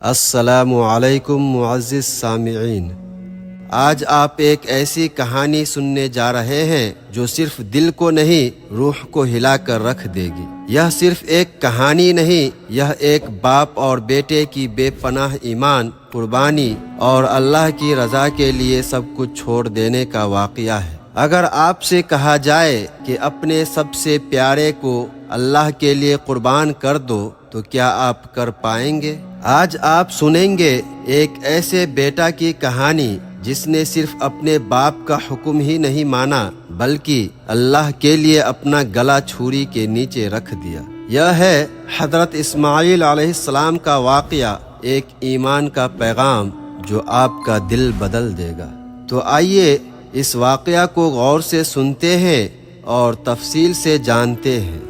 السلام علیکم معزز سامعین، آج آپ ایک ایسی کہانی سننے جا رہے ہیں جو صرف دل کو نہیں روح کو ہلا کر رکھ دے گی۔ یہ صرف ایک کہانی نہیں، یہ ایک باپ اور بیٹے کی بے پناہ ایمان، قربانی اور اللہ کی رضا کے لیے سب کچھ چھوڑ دینے کا واقعہ ہے۔ اگر آپ سے کہا جائے کہ اپنے سب سے پیارے کو اللہ کے لیے قربان کر دو تو کیا آپ کر پائیں گے؟ آج آپ سنیں گے ایک ایسے بیٹا کی کہانی جس نے صرف اپنے باپ کا حکم ہی نہیں مانا بلکہ اللہ کے لیے اپنا گلا چھری کے نیچے رکھ دیا۔ یہ ہے حضرت اسماعیل علیہ السلام کا واقعہ، ایک ایمان کا پیغام جو آپ کا دل بدل دے گا۔ تو آئیے اس واقعہ کو غور سے سنتے ہیں اور تفصیل سے جانتے ہیں۔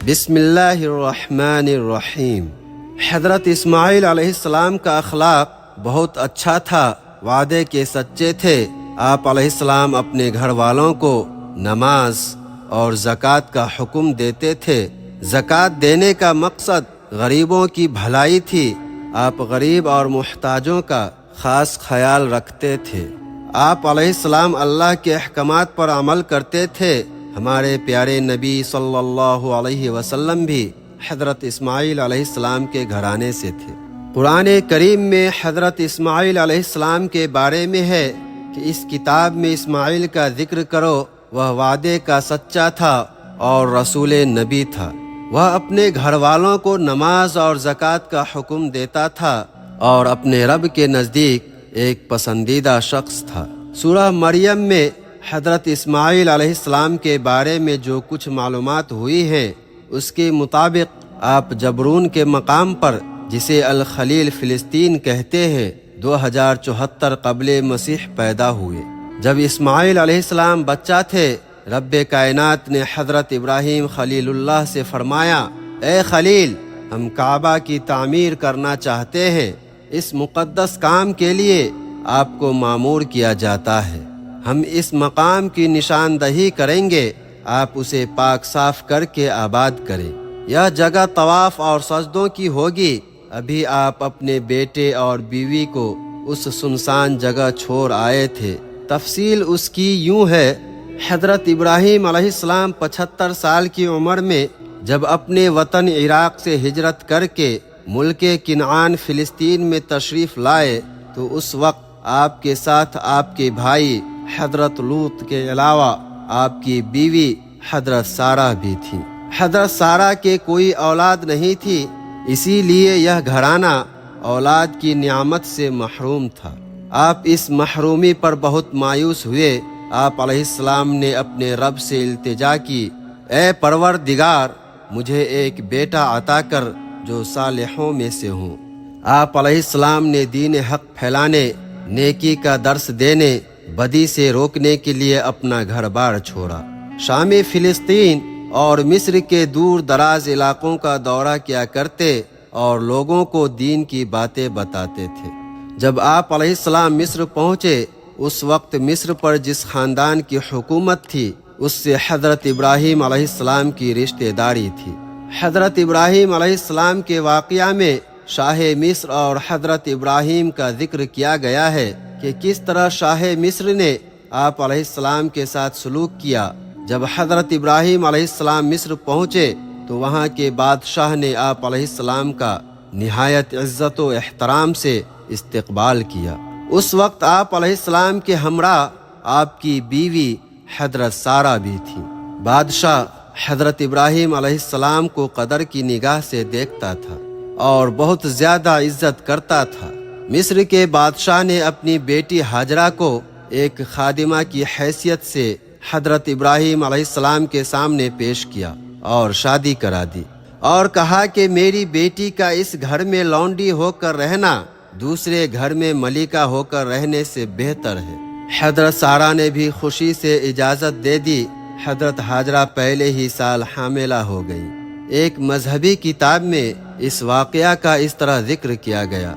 بسم اللہ الرحمن الرحیم۔ حضرت اسماعیل علیہ السلام کا اخلاق بہت اچھا تھا، وعدے کے سچے تھے۔ آپ علیہ السلام اپنے گھر والوں کو نماز اور زکوٰۃ کا حکم دیتے تھے۔ زکوٰۃ دینے کا مقصد غریبوں کی بھلائی تھی۔ آپ غریب اور محتاجوں کا خاص خیال رکھتے تھے۔ آپ علیہ السلام اللہ کے احکامات پر عمل کرتے تھے۔ ہمارے پیارے نبی صلی اللہ علیہ وسلم بھی حضرت اسماعیل علیہ السلام کے گھرانے سے تھے۔ قرآن کریم میں حضرت اسماعیل علیہ السلام کے بارے میں ہے کہ اس کتاب میں اسماعیل کا ذکر کرو، وہ وعدے کا سچا تھا اور رسول نبی تھا۔ وہ اپنے گھر والوں کو نماز اور زکوٰۃ کا حکم دیتا تھا اور اپنے رب کے نزدیک ایک پسندیدہ شخص تھا۔ سورہ مریم میں حضرت اسماعیل علیہ السلام کے بارے میں جو کچھ معلومات ہوئی ہیں اس کے مطابق آپ جبرون کے مقام پر، جسے الخلیل فلسطین کہتے ہیں، 2074 قبل مسیح پیدا ہوئے۔ جب اسماعیل علیہ السلام بچہ تھے، رب کائنات نے حضرت ابراہیم خلیل اللہ سے فرمایا، اے خلیل، ہم کعبہ کی تعمیر کرنا چاہتے ہیں۔ اس مقدس کام کے لیے آپ کو مامور کیا جاتا ہے۔ ہم اس مقام کی نشاندہی کریں گے، آپ اسے پاک صاف کر کے آباد کریں۔ یہ جگہ طواف اور سجدوں کی ہوگی۔ ابھی آپ اپنے بیٹے اور بیوی کو اس سنسان جگہ چھوڑ آئے تھے۔ تفصیل اس کی یوں ہے، حضرت ابراہیم علیہ السلام 75 سال کی عمر میں جب اپنے وطن عراق سے ہجرت کر کے ملک کنعان فلسطین میں تشریف لائے تو اس وقت آپ کے ساتھ آپ کے بھائی حضرت لوط کے علاوہ آپ کی بیوی حضرت سارہ بھی تھی۔ حضرت سارہ کے کوئی اولاد نہیں تھی، اسی لیے یہ گھرانہ اولاد کی نعمت سے محروم تھا۔ آپ اس محرومی پر بہت مایوس ہوئے۔ آپ علیہ السلام نے اپنے رب سے التجا کی، اے پروردگار، مجھے ایک بیٹا عطا کر جو صالحوں میں سے ہوں۔ آپ علیہ السلام نے دین حق پھیلانے، نیکی کا درس دینے، بدی سے روکنے کے لیے اپنا گھر بار چھوڑا۔ شام فلسطین اور مصر کے دور دراز علاقوں کا دورہ کیا کرتے اور لوگوں کو دین کی باتیں بتاتے تھے۔ جب آپ علیہ السلام مصر پہنچے، اس وقت مصر پر جس خاندان کی حکومت تھی اس سے حضرت ابراہیم علیہ السلام کی رشتہ داری تھی۔ حضرت ابراہیم علیہ السلام کے واقعہ میں شاہ مصر اور حضرت ابراہیم کا ذکر کیا گیا ہے کہ کس طرح شاہ مصر نے آپ علیہ السلام کے ساتھ سلوک کیا۔ جب حضرت ابراہیم علیہ السلام مصر پہنچے تو وہاں کے بادشاہ نے آپ علیہ السلام کا نہایت عزت و احترام سے استقبال کیا۔ اس وقت آپ علیہ السلام کے ہمراہ آپ کی بیوی حضرت سارہ بھی تھی۔ بادشاہ حضرت ابراہیم علیہ السلام کو قدر کی نگاہ سے دیکھتا تھا اور بہت زیادہ عزت کرتا تھا۔ مصر کے بادشاہ نے اپنی بیٹی ہاجرہ کو ایک خادمہ کی حیثیت سے حضرت ابراہیم علیہ السلام کے سامنے پیش کیا اور شادی کرا دی، اور کہا کہ میری بیٹی کا اس گھر میں لونڈی ہو کر رہنا دوسرے گھر میں ملکہ ہو کر رہنے سے بہتر ہے۔ حضرت سارہ نے بھی خوشی سے اجازت دے دی۔ حضرت ہاجرہ پہلے ہی سال حاملہ ہو گئی۔ ایک مذہبی کتاب میں اس واقعہ کا اس طرح ذکر کیا گیا،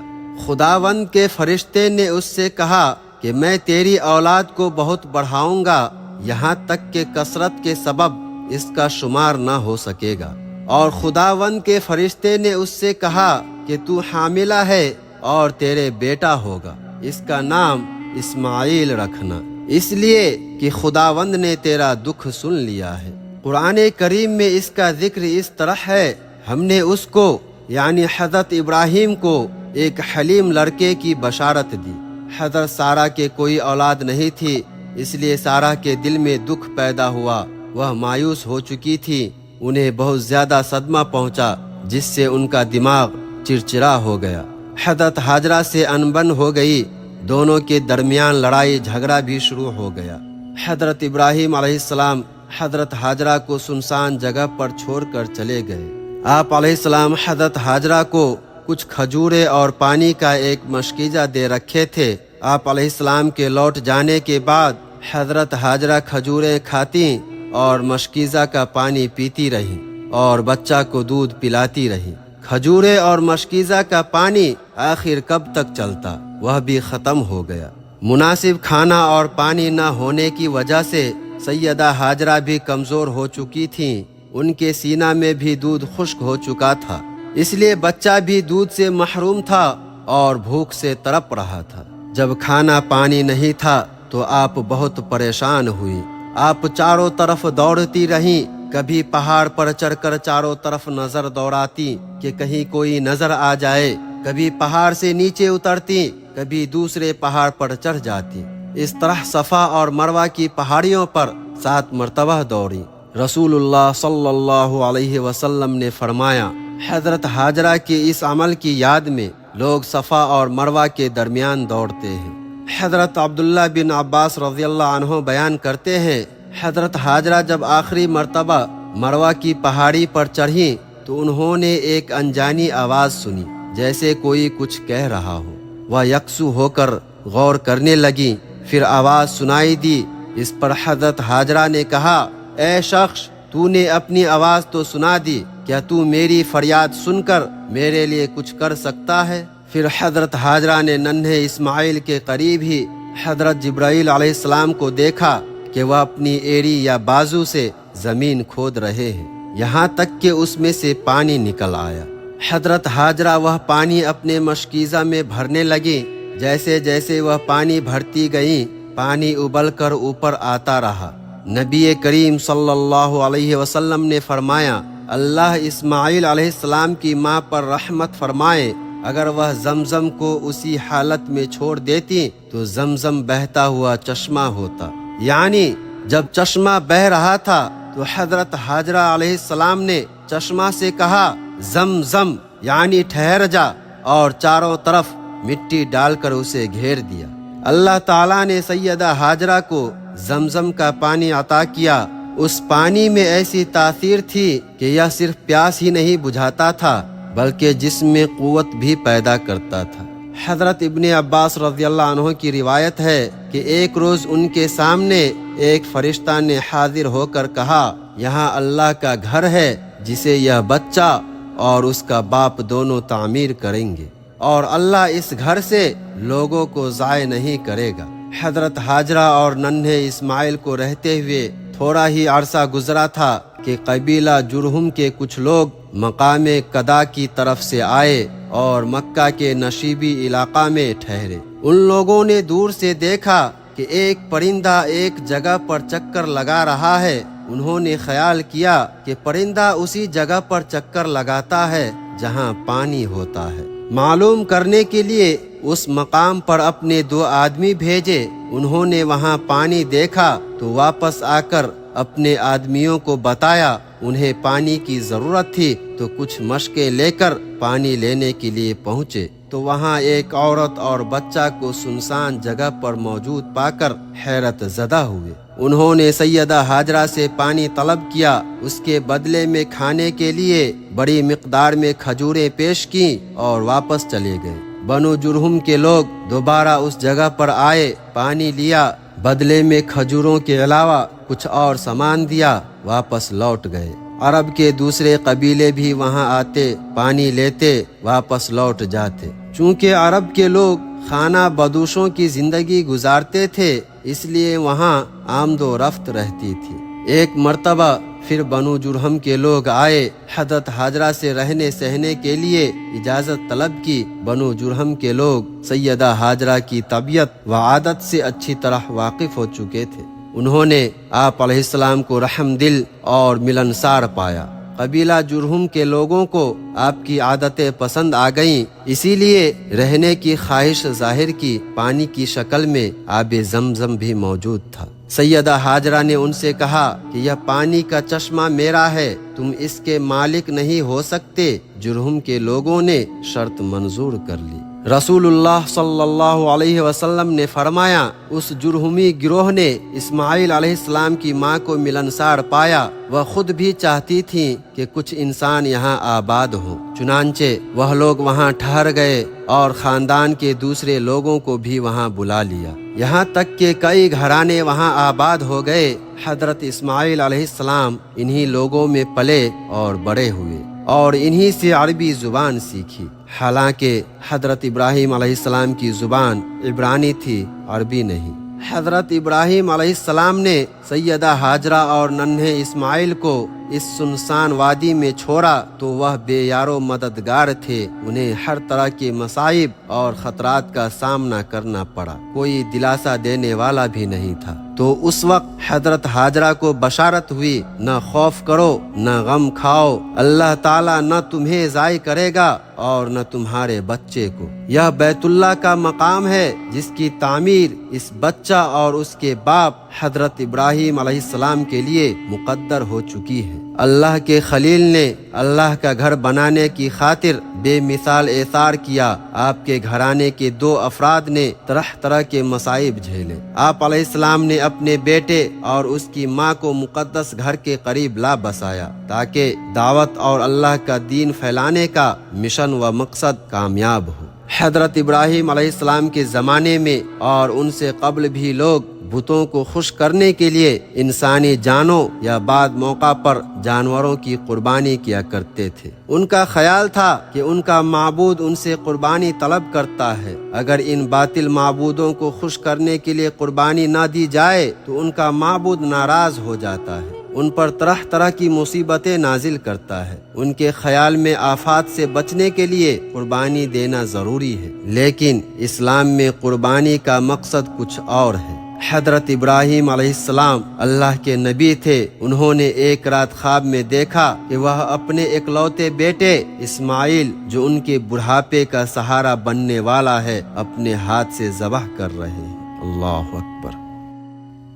خداوند کے فرشتے نے اس سے کہا کہ میں تیری اولاد کو بہت بڑھاؤں گا، یہاں تک کہ کثرت کے سبب اس کا شمار نہ ہو سکے گا۔ اور خداوند کے فرشتے نے اس سے کہا کہ تو حاملہ ہے اور تیرے بیٹا ہوگا، اس کا نام اسماعیل رکھنا، اس لیے کہ خداوند نے تیرا دکھ سن لیا ہے۔ قرآن کریم میں اس کا ذکر اس طرح ہے، ہم نے اس کو یعنی حضرت ابراہیم کو ایک حلیم لڑکے کی بشارت دی۔ حضرت سارہ کے کوئی اولاد نہیں تھی، اس لیے سارہ کے دل میں دکھ پیدا ہوا، وہ مایوس ہو چکی تھی، انہیں بہت زیادہ صدمہ پہنچا جس سے ان کا دماغ چرچرا ہو گیا۔ حضرت ہاجرہ سے انبن ہو گئی، دونوں کے درمیان لڑائی جھگڑا بھی شروع ہو گیا۔ حضرت ابراہیم علیہ السلام حضرت ہاجرہ کو سنسان جگہ پر چھوڑ کر چلے گئے۔ آپ علیہ السلام حضرت ہاجرہ کو کچھ کھجورے اور پانی کا ایک مشکیزہ دے رکھے تھے۔ آپ علیہ السلام کے لوٹ جانے کے بعد حضرت ہاجرہ کھجوریں کھاتی اور مشکیزہ کا پانی پیتی رہی اور بچہ کو دودھ پلاتی رہی۔ کھجورے اور مشکیزہ کا پانی آخر کب تک چلتا، وہ بھی ختم ہو گیا۔ مناسب کھانا اور پانی نہ ہونے کی وجہ سے سیدہ ہاجرہ بھی کمزور ہو چکی تھیں، ان کے سینہ میں بھی دودھ خشک ہو چکا تھا، اس لیے بچہ بھی دودھ سے محروم تھا اور بھوک سے تڑپ رہا تھا۔ جب کھانا پانی نہیں تھا تو آپ بہت پریشان ہوئی، آپ چاروں طرف دوڑتی رہیں، کبھی پہاڑ پر چڑھ کر چاروں طرف نظر دوڑاتی کہ کہیں کوئی نظر آ جائے، کبھی پہاڑ سے نیچے اترتی، کبھی دوسرے پہاڑ پر چڑھ جاتی۔ اس طرح صفا اور مروہ کی پہاڑیوں پر 7 مرتبہ دوڑی۔ رسول اللہ صلی اللہ علیہ وسلم نے فرمایا، حضرت ہاجرہ کے اس عمل کی یاد میں لوگ صفا اور مروہ کے درمیان دوڑتے ہیں۔ حضرت عبداللہ بن عباس رضی اللہ عنہ بیان کرتے ہیں، حضرت ہاجرہ جب آخری مرتبہ مروہ کی پہاڑی پر چڑھیں تو انہوں نے ایک انجانی آواز سنی، جیسے کوئی کچھ کہہ رہا ہو۔ وہ یکسو ہو کر غور کرنے لگی، پھر آواز سنائی دی۔ اس پر حضرت ہاجرہ نے کہا، اے شخص، تو نے اپنی آواز تو سنا دی، کیا تو میری فریاد سن کر میرے لیے کچھ کر سکتا ہے؟ پھر حضرت ہاجرہ نے ننھے اسماعیل کے قریب ہی حضرت جبرائیل علیہ السلام کو دیکھا کہ وہ اپنی ایڑی یا بازو سے زمین کھود رہے ہیں، یہاں تک کہ اس میں سے پانی نکل آیا۔ حضرت ہاجرہ وہ پانی اپنے مشکیزہ میں بھرنے لگی، جیسے جیسے وہ پانی بھرتی گئیں پانی ابل کر اوپر آتا رہا۔ نبی کریم صلی اللہ علیہ وسلم نے فرمایا، اللہ اسماعیل علیہ السلام کی ماں پر رحمت فرمائے، اگر وہ زمزم کو اسی حالت میں چھوڑ دیتی تو زمزم بہتا ہوا چشمہ ہوتا۔ یعنی جب چشمہ بہہ رہا تھا تو حضرت ہاجرہ علیہ السلام نے چشمہ سے کہا، زمزم، یعنی ٹھہر جا، اور چاروں طرف مٹی ڈال کر اسے گھیر دیا۔ اللہ تعالیٰ نے سیدہ ہاجرہ کو زمزم کا پانی عطا کیا۔ اس پانی میں ایسی تاثیر تھی کہ یہ صرف پیاس ہی نہیں بجھاتا تھا بلکہ جسم میں قوت بھی پیدا کرتا تھا۔ حضرت ابن عباس رضی اللہ عنہ کی روایت ہے کہ ایک روز ان کے سامنے ایک فرشتہ نے حاضر ہو کر کہا، یہاں اللہ کا گھر ہے جسے یہ بچہ اور اس کا باپ دونوں تعمیر کریں گے، اور اللہ اس گھر سے لوگوں کو ضائع نہیں کرے گا۔ حضرت ہاجرہ اور ننھے اسماعیل کو رہتے ہوئے تھوڑا ہی عرصہ گزرا تھا کہ قبیلہ جرہم کے کچھ لوگ مقام قدا کی طرف سے آئے اور مکہ کے نشیبی علاقہ میں ٹھہرے۔ ان لوگوں نے دور سے دیکھا کہ ایک پرندہ ایک جگہ پر چکر لگا رہا ہے۔ انہوں نے خیال کیا کہ پرندہ اسی جگہ پر چکر لگاتا ہے جہاں پانی ہوتا ہے۔ معلوم کرنے کے لیے اس مقام پر اپنے 2 آدمی بھیجے۔ انہوں نے وہاں پانی دیکھا تو واپس آ کر اپنے آدمیوں کو بتایا۔ انہیں پانی کی ضرورت تھی تو کچھ مشقیں لے کر پانی لینے کے لیے پہنچے تو وہاں ایک عورت اور بچہ کو سنسان جگہ پر موجود پا کر حیرت زدہ ہوئے۔ انہوں نے سیدہ ہاجرہ سے پانی طلب کیا، اس کے بدلے میں کھانے کے لیے بڑی مقدار میں کھجوریں پیش کیں اور واپس چلے گئے۔ بنو جرہم کے لوگ دوبارہ اس جگہ پر آئے، پانی لیا، بدلے میں کھجوروں کے علاوہ کچھ اور سامان دیا، واپس لوٹ گئے۔ عرب کے دوسرے قبیلے بھی وہاں آتے، پانی لیتے، واپس لوٹ جاتے۔ چونکہ عرب کے لوگ خانہ بدوشوں کی زندگی گزارتے تھے، اس لیے وہاں آمد و رفت رہتی تھی۔ ایک مرتبہ پھر بنو جرہم کے لوگ آئے، حضرت ہاجرہ سے رہنے سہنے کے لیے اجازت طلب کی۔ بنو جرہم کے لوگ سیدہ ہاجرہ کی طبیعت و عادت سے اچھی طرح واقف ہو چکے تھے۔ انہوں نے آپ علیہ السلام کو رحم دل اور ملنسار پایا۔ قبیلہ جرہم کے لوگوں کو آپ کی عادتیں پسند آ گئیں، اسی لیے رہنے کی خواہش ظاہر کی۔ پانی کی شکل میں آب زمزم بھی موجود تھا۔ سیدہ ہاجرہ نے ان سے کہا کہ یہ پانی کا چشمہ میرا ہے، تم اس کے مالک نہیں ہو سکتے۔ جرہم کے لوگوں نے شرط منظور کر لی۔ رسول اللہ صلی اللہ علیہ وسلم نے فرمایا، اس جرہمی گروہ نے اسماعیل علیہ السلام کی ماں کو ملنسار پایا، وہ خود بھی چاہتی تھیں کہ کچھ انسان یہاں آباد ہوں، چنانچہ وہ لوگ وہاں ٹھہر گئے اور خاندان کے دوسرے لوگوں کو بھی وہاں بلا لیا، یہاں تک کہ کئی گھرانے وہاں آباد ہو گئے۔ حضرت اسماعیل علیہ السلام انہی لوگوں میں پلے اور بڑے ہوئے اور انہی سے عربی زبان سیکھی، حالانکہ حضرت ابراہیم علیہ السلام کی زبان عبرانی تھی، عربی نہیں۔ حضرت ابراہیم علیہ السلام نے سیدہ ہاجرہ اور ننھے اسماعیل کو اس سنسان وادی میں چھوڑا تو وہ بے یار و مددگار تھے، انہیں ہر طرح کے مصائب اور خطرات کا سامنا کرنا پڑا، کوئی دلاسا دینے والا بھی نہیں تھا۔ تو اس وقت حضرت ہاجرہ کو بشارت ہوئی، نہ خوف کرو، نہ غم کھاؤ، اللہ تعالیٰ نہ تمہیں ضائع کرے گا اور نہ تمہارے بچے کو۔ یہ بیت اللہ کا مقام ہے جس کی تعمیر اس بچہ اور اس کے باپ حضرت ابراہیم علیہ السلام کے لیے مقدر ہو چکی ہے۔ اللہ کے خلیل نے اللہ کا گھر بنانے کی خاطر بے مثال ایثار کیا۔ آپ کے گھرانے کے دو افراد نے طرح طرح کے مصائب جھیلے۔ آپ علیہ السلام نے اپنے بیٹے اور اس کی ماں کو مقدس گھر کے قریب لا بسایا تاکہ دعوت اور اللہ کا دین پھیلانے کا مشن و مقصد کامیاب ہو۔ حضرت ابراہیم علیہ السلام کے زمانے میں اور ان سے قبل بھی لوگ بتوں کو خوش کرنے کے لیے انسانی جانوں یا بعض موقع پر جانوروں کی قربانی کیا کرتے تھے۔ ان کا خیال تھا کہ ان کا معبود ان سے قربانی طلب کرتا ہے، اگر ان باطل معبودوں کو خوش کرنے کے لیے قربانی نہ دی جائے تو ان کا معبود ناراض ہو جاتا ہے، ان پر طرح طرح کی مصیبتیں نازل کرتا ہے۔ ان کے خیال میں آفات سے بچنے کے لیے قربانی دینا ضروری ہے، لیکن اسلام میں قربانی کا مقصد کچھ اور ہے۔ حضرت ابراہیم علیہ السلام اللہ کے نبی تھے۔ انہوں نے ایک رات خواب میں دیکھا کہ وہ اپنے اکلوتے بیٹے اسماعیل، جو ان کے بڑھاپے کا سہارا بننے والا ہے، اپنے ہاتھ سے ذبح کر رہے ہیں۔ اللہ اکبر۔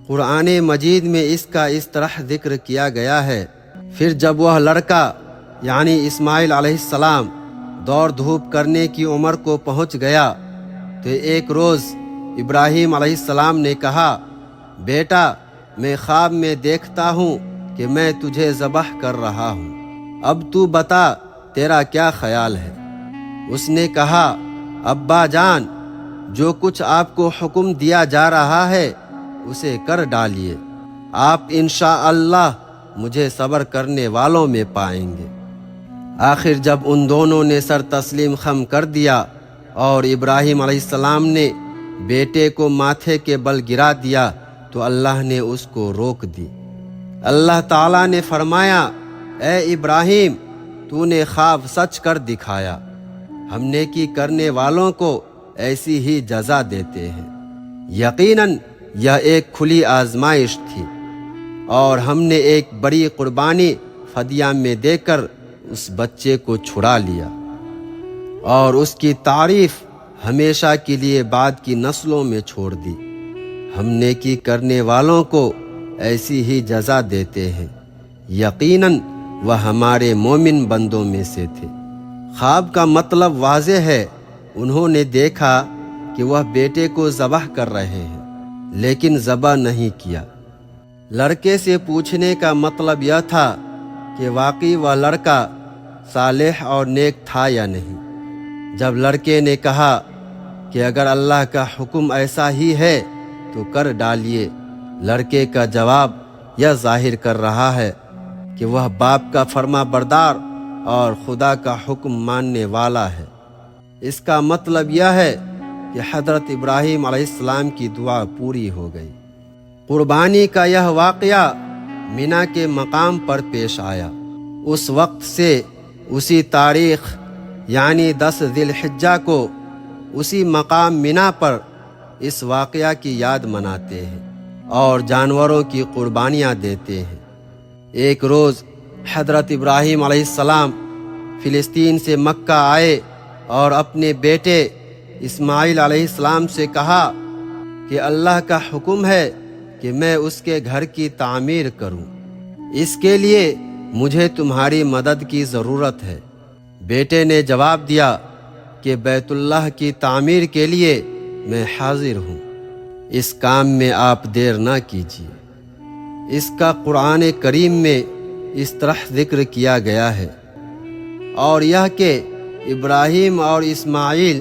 قرآن مجید میں اس کا اس طرح ذکر کیا گیا ہے۔ پھر جب وہ لڑکا یعنی اسماعیل علیہ السلام دوڑ دھوپ کرنے کی عمر کو پہنچ گیا تو ایک روز ابراہیم علیہ السلام نے کہا، بیٹا میں خواب میں دیکھتا ہوں کہ میں تجھے ذبح کر رہا ہوں، اب تو بتا تیرا کیا خیال ہے؟ اس نے کہا، ابا جان، جو کچھ آپ کو حکم دیا جا رہا ہے اسے کر ڈالیے، آپ انشاءاللہ مجھے صبر کرنے والوں میں پائیں گے۔ آخر جب ان دونوں نے سر تسلیم خم کر دیا اور ابراہیم علیہ السلام نے بیٹے کو ماتھے کے بل گرا دیا تو اللہ نے اس کو روک دی۔ اللہ تعالیٰ نے فرمایا، اے ابراہیم، تو نے خواب سچ کر دکھایا، ہم نیکی کرنے والوں کو ایسی ہی جزا دیتے ہیں۔ یقیناً یہ ایک کھلی آزمائش تھی اور ہم نے ایک بڑی قربانی فدیہ میں دے کر اس بچے کو چھڑا لیا اور اس کی تعریف ہمیشہ کے لیے بعد کی نسلوں میں چھوڑ دی۔ ہم نیکی کرنے والوں کو ایسی ہی جزا دیتے ہیں، یقیناً وہ ہمارے مومن بندوں میں سے تھے۔ خواب کا مطلب واضح ہے، انہوں نے دیکھا کہ وہ بیٹے کو ذبح کر رہے ہیں لیکن ذبح نہیں کیا۔ لڑکے سے پوچھنے کا مطلب یہ تھا کہ واقعی وہ لڑکا صالح اور نیک تھا یا نہیں۔ جب لڑکے نے کہا کہ اگر اللہ کا حکم ایسا ہی ہے تو کر ڈالیے، لڑکے کا جواب یہ ظاہر کر رہا ہے کہ وہ باپ کا فرما بردار اور خدا کا حکم ماننے والا ہے۔ اس کا مطلب یہ ہے کہ حضرت ابراہیم علیہ السلام کی دعا پوری ہو گئی۔ قربانی کا یہ واقعہ مینا کے مقام پر پیش آیا۔ اس وقت سے اسی تاریخ یعنی 10 ذی الحجہ کو اسی مقام مینا پر اس واقعہ کی یاد مناتے ہیں اور جانوروں کی قربانیاں دیتے ہیں۔ ایک روز حضرت ابراہیم علیہ السلام فلسطین سے مکہ آئے اور اپنے بیٹے اسماعیل علیہ السلام سے کہا کہ اللہ کا حکم ہے کہ میں اس کے گھر کی تعمیر کروں، اس کے لیے مجھے تمہاری مدد کی ضرورت ہے۔ بیٹے نے جواب دیا کہ بیت اللہ کی تعمیر کے لیے میں حاضر ہوں، اس کام میں آپ دیر نہ کیجیے۔ اس کا قرآن کریم میں اس طرح ذکر کیا گیا ہے، اور یہ کہ ابراہیم اور اسماعیل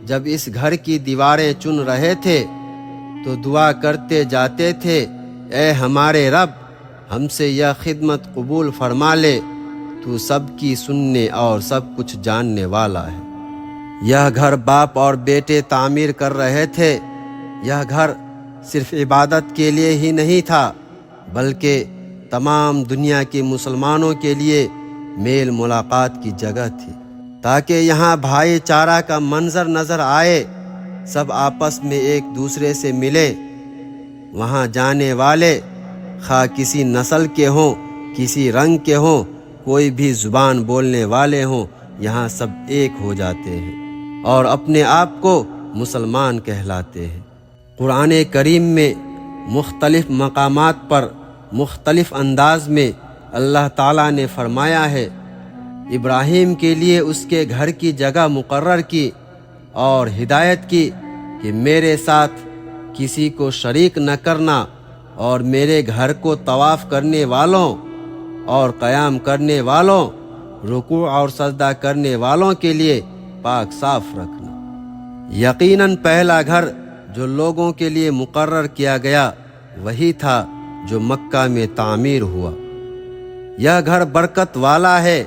جب اس گھر کی دیواریں چن رہے تھے تو دعا کرتے جاتے تھے، اے ہمارے رب، ہم سے یہ خدمت قبول فرما لے، تو سب کی سننے اور سب کچھ جاننے والا ہے۔ یہ گھر باپ اور بیٹے تعمیر کر رہے تھے۔ یہ گھر صرف عبادت کے لیے ہی نہیں تھا، بلکہ تمام دنیا کے مسلمانوں کے لیے میل ملاقات کی جگہ تھی، تاکہ یہاں بھائی چارہ کا منظر نظر آئے، سب آپس میں ایک دوسرے سے ملیں۔ وہاں جانے والے خواہ کسی نسل کے ہوں، کسی رنگ کے ہوں، کوئی بھی زبان بولنے والے ہوں، یہاں سب ایک ہو جاتے ہیں اور اپنے آپ کو مسلمان کہلاتے ہیں۔ قرآن کریم میں مختلف مقامات پر مختلف انداز میں اللہ تعالیٰ نے فرمایا ہے، ابراہیم کے لیے اس کے گھر کی جگہ مقرر کی اور ہدایت کی کہ میرے ساتھ کسی کو شریک نہ کرنا، اور میرے گھر کو طواف کرنے والوں اور قیام کرنے والوں، رکوع اور سجدہ کرنے والوں کے لیے پاک صاف رکھنا۔ یقیناً پہلا گھر جو لوگوں کے لیے مقرر کیا گیا وہی تھا جو مکہ میں تعمیر ہوا۔ یہ گھر برکت والا ہے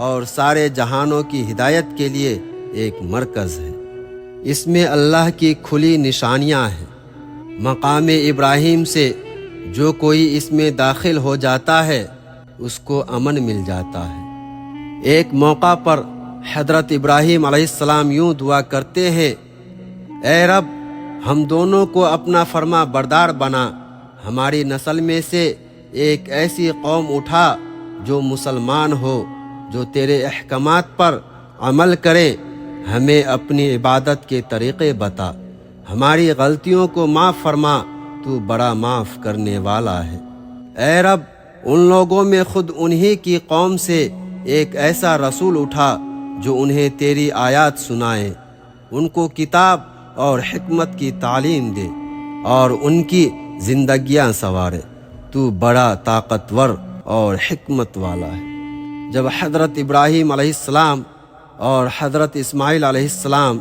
اور سارے جہانوں کی ہدایت کے لیے ایک مرکز ہے۔ اس میں اللہ کی کھلی نشانیاں ہیں۔ مقام ابراہیم سے جو کوئی اس میں داخل ہو جاتا ہے اس کو امن مل جاتا ہے۔ ایک موقع پر حضرت ابراہیم علیہ السلام یوں دعا کرتے ہیں، اے رب، ہم دونوں کو اپنا فرما بردار بنا، ہماری نسل میں سے ایک ایسی قوم اٹھا جو مسلمان ہو، جو تیرے احکامات پر عمل کرے، ہمیں اپنی عبادت کے طریقے بتا، ہماری غلطیوں کو معاف فرما، تو بڑا معاف کرنے والا ہے۔ اے رب، ان لوگوں میں خود انہی کی قوم سے ایک ایسا رسول اٹھا جو انہیں تیری آیات سنائے، ان کو کتاب اور حکمت کی تعلیم دے اور ان کی زندگیاں سنوارے، تو بڑا طاقتور اور حکمت والا ہے۔ جب حضرت ابراہیم علیہ السلام اور حضرت اسماعیل علیہ السلام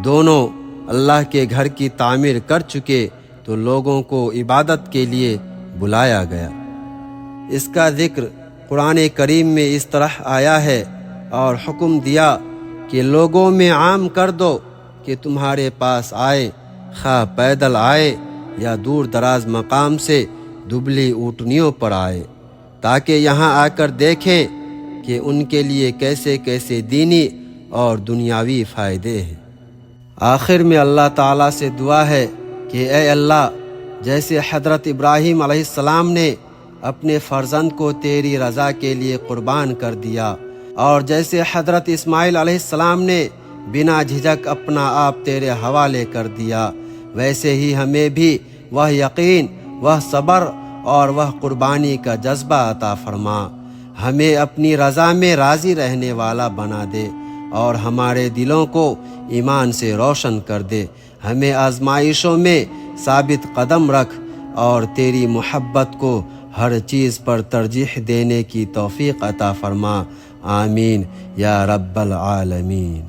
دونوں اللہ کے گھر کی تعمیر کر چکے تو لوگوں کو عبادت کے لیے بلایا گیا۔ اس کا ذکر قرآن کریم میں اس طرح آیا ہے اور حکم دیا کہ لوگوں میں عام کر دو کہ تمہارے پاس آئے، خواہ پیدل آئے یا دور دراز مقام سے دبلی اونٹنیوں پر آئے، تاکہ یہاں آ کر دیکھیں کہ ان کے لیے کیسے کیسے دینی اور دنیاوی فائدے ہیں۔ آخر میں اللہ تعالیٰ سے دعا ہے کہ اے اللہ، جیسے حضرت ابراہیم علیہ السلام نے اپنے فرزند کو تیری رضا کے لیے قربان کر دیا، اور جیسے حضرت اسماعیل علیہ السلام نے بنا جھجک اپنا آپ تیرے حوالے کر دیا، ویسے ہی ہمیں بھی وہ یقین، وہ صبر اور وہ قربانی کا جذبہ عطا فرما۔ ہمیں اپنی رضا میں راضی رہنے والا بنا دے اور ہمارے دلوں کو ایمان سے روشن کر دے۔ ہمیں آزمائشوں میں ثابت قدم رکھ اور تیری محبت کو ہر چیز پر ترجیح دینے کی توفیق عطا فرما۔ آمین یا رب العالمین۔